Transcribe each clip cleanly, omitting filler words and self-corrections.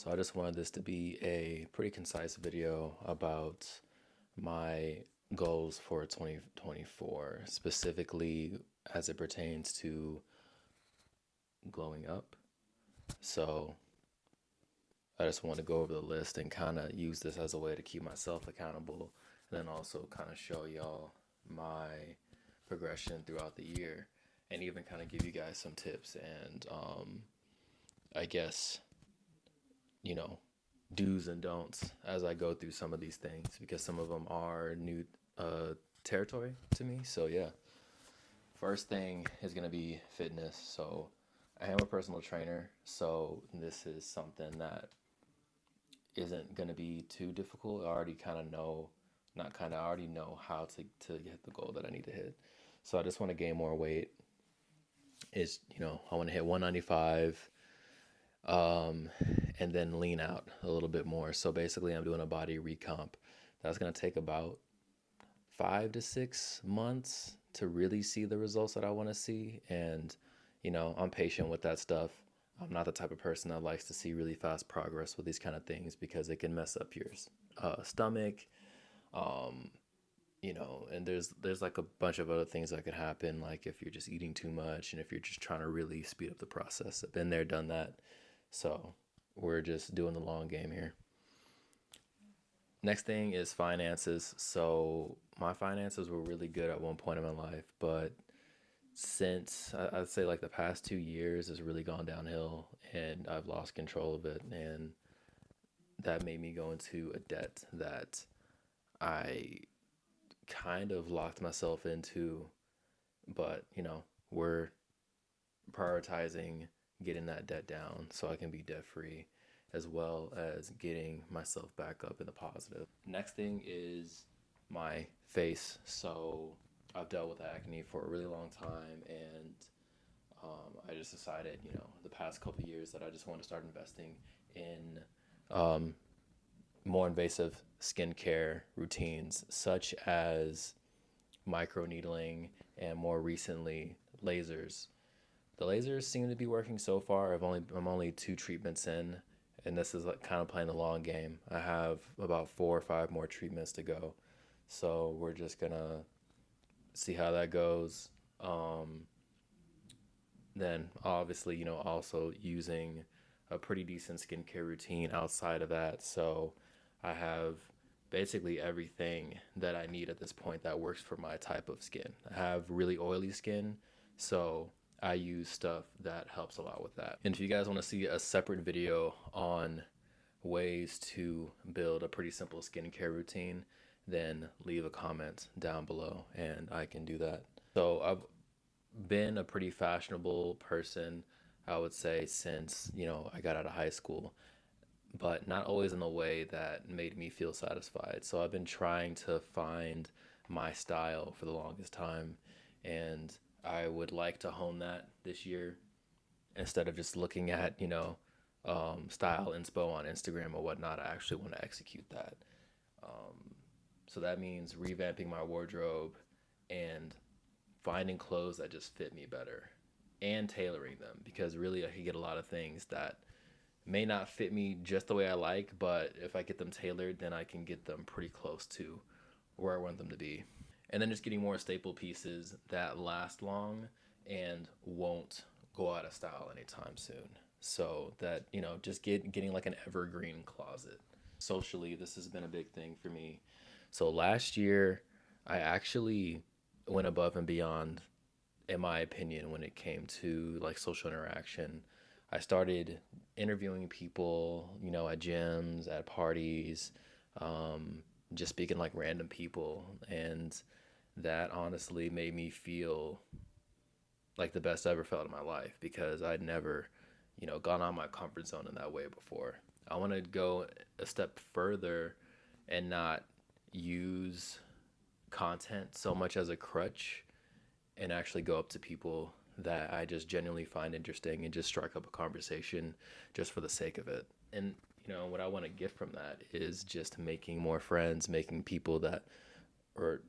So I just wanted this to be a pretty concise video about my goals for 2024, specifically as it pertains to glowing up. So I just want to go over the list and kind of use this as a way to keep myself accountable and then also kind of show y'all my progression throughout the year and even kind of give you guys some tips and I guess, you know, do's and don'ts as I go through some of these things because some of them are new territory to me. So yeah, first thing is gonna be fitness. So I am a personal trainer, so this is something that isn't gonna be too difficult. I already kind of know, not kind of, I already know how to hit the goal that I need to hit. So I just want to gain more weight. I want to hit 195 um, and then lean out a little bit more. So basically, I'm doing a body recomp. That's going to take about 5 to 6 months to really see the results that I want to see. And, I'm patient with that stuff. I'm not the type of person that likes to see really fast progress with these kind of things because it can mess up your stomach. Um, and there's like a bunch of other things that could happen, like if you're just eating too much and if you're just trying to really speed up the process. I've been there, done that. So we're just doing the long game here. Next thing is finances. So my finances were really good at one point in my life, but since I'd say like the past 2 years has really gone downhill and I've lost control of it. And that made me go into a debt that I kind of locked myself into, but we're prioritizing getting that debt down so I can be debt free as well as getting myself back up in the positive. Next thing is my face. So I've dealt with acne for a really long time, and I just decided, the past couple of years that I just want to start investing in um, more invasive skincare routines, such as microneedling and more recently lasers. The lasers seem to be working so far. I'm only 2 treatments in, and this is like kind of playing the long game. I have about 4 or 5 more treatments to go, so we're just gonna see how that goes. Um, then obviously, also using a pretty decent skincare routine outside of that. So I have basically everything that I need at this point that works for my type of skin. I have really oily skin, so I use stuff that helps a lot with that. And if you guys want to see a separate video on ways to build a pretty simple skincare routine, then leave a comment down below and I can do that. So I've been a pretty fashionable person, I would say, since, I got out of high school, but not always in the way that made me feel satisfied. So I've been trying to find my style for the longest time, and I would like to hone that this year instead of just looking at, style inspo on Instagram or whatnot. I actually want to execute that. Um, so that means revamping my wardrobe and finding clothes that just fit me better and tailoring them, because really I could get a lot of things that may not fit me just the way I like, but if I get them tailored, then I can get them pretty close to where I want them to be. And then just getting more staple pieces that last long and won't go out of style anytime soon. So that, just getting like an evergreen closet. Socially, this has been a big thing for me. So last year, I actually went above and beyond, in my opinion, when it came to like social interaction. I started interviewing people, at gyms, at parties, um, just speaking like random people. And that honestly made me feel like the best I ever felt in my life because I'd never, gone out of my comfort zone in that way before. I want to go a step further and not use content so much as a crutch and actually go up to people that I just genuinely find interesting and just strike up a conversation just for the sake of it. And what I want to get from that is just making more friends, or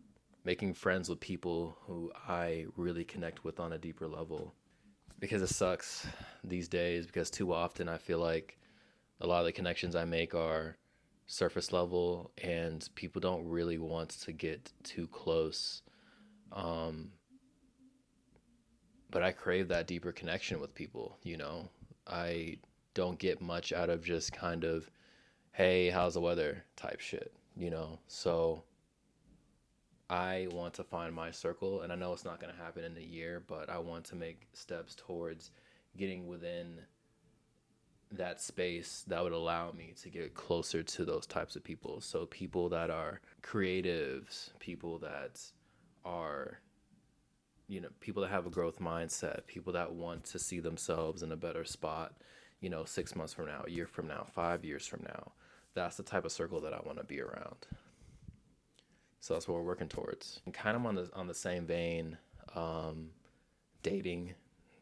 making friends with people who I really connect with on a deeper level. Because it sucks these days because too often I feel like A lot of the connections I make are surface level, and people don't really want to get too close. Um, but I crave that deeper connection with people, you know. I don't get much out of just kind of, hey, how's the weather type shit, you know. So I want to find my circle, and I know it's not going to happen in a year, but I want to make steps towards getting within that space that would allow me to get closer to those types of people. So people that are creatives, people that are, you know, people that have a growth mindset, people that want to see themselves in a better spot, you know, 6 months from now, a year from now, 5 years from now. That's the type of circle that I want to be around. So that's what we're working towards. And kind of on the same vein, um, dating.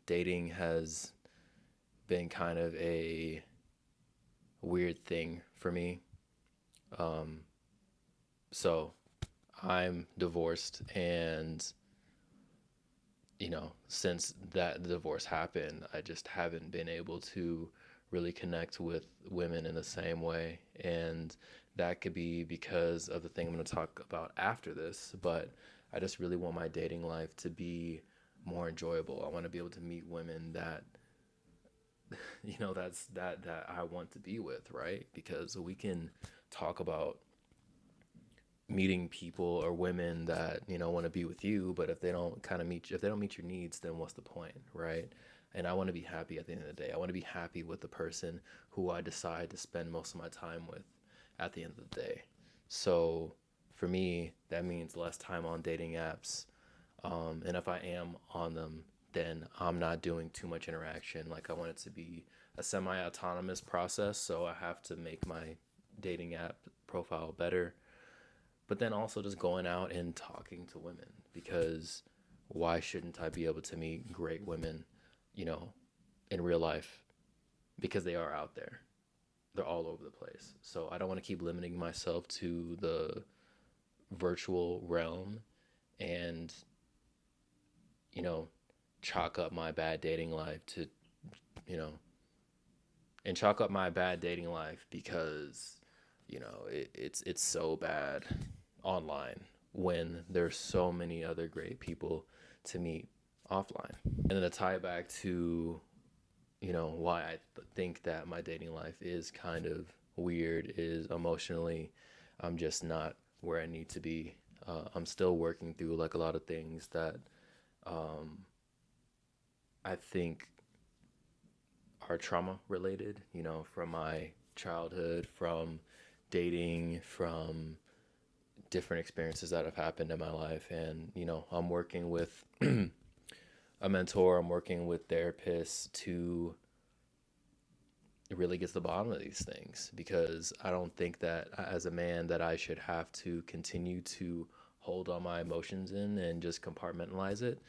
Dating has been kind of a weird thing for me. Um, so I'm divorced, and you know, since that divorce happened, I just haven't been able to really connect with women in the same way. And that could be because of the thing I'm going to talk about after this, but I just really want my dating life to be more enjoyable. I want to be able to meet women that you know that I want to be with, right? Because we can talk about meeting people or women that you know want to be with you, but if they don't kind of meet if they don't meet your needs, then what's the point, right? And I want to be happy at the end of the day. I want to be happy with the person who I decide to spend most of my time with at the end of the day. So for me, that means less time on dating apps. And if I am on them, then I'm not doing too much interaction. Like I want it to be a semi-autonomous process, so I have to make my dating app profile better, but then also just going out and talking to women, because why shouldn't I be able to meet great women, you know, in real life? Because they are out there. They're all over the place. So I don't want to keep limiting myself to the virtual realm and, you know, chalk up my bad dating life to, you know, and chalk up my bad dating life because, you know, it's so bad online when there's so many other great people to meet offline. And then to tie it back to, you know, why I think that my dating life is kind of weird is emotionally, I'm just not where I need to be. I'm still working through like a lot of things that um, I think are trauma related, you know, from my childhood, from dating, from different experiences that have happened in my life. And, you know, I'm working with a mentor, I'm working with therapists to really get to the bottom of these things, because I don't think that as a man that I should have to continue to hold all my emotions in and just compartmentalize it.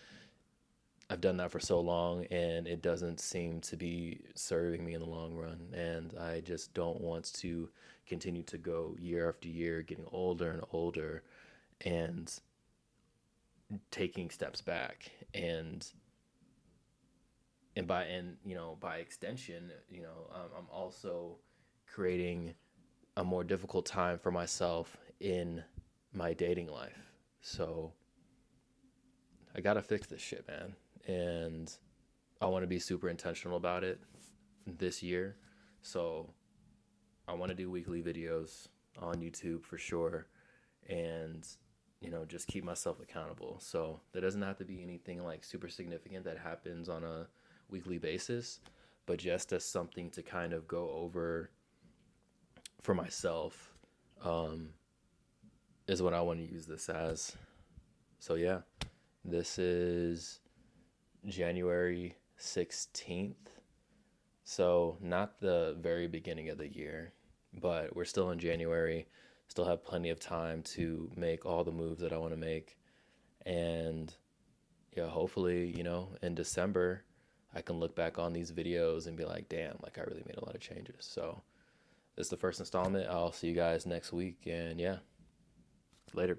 I've done that for so long and it doesn't seem to be serving me in the long run. And I just don't want to continue to go year after year, getting older and older and taking steps back. And you know, by extension, you know, I'm also creating a more difficult time for myself in my dating life. So I gotta fix this shit, man. And I want to be super intentional about it this year. So I want to do weekly videos on YouTube for sure, and you know, just keep myself accountable. So there doesn't have to be anything like super significant that happens on a weekly basis, but just as something to kind of go over for myself, um, is what I want to use this as. So yeah, this is January 16th. So not the very beginning of the year, but we're still in January, still have plenty of time to make all the moves that I want to make. And yeah, hopefully, you know, in December, I can look back on these videos and be like, damn, like I really made a lot of changes. So this is the first installment. I'll see you guys next week. And yeah, later.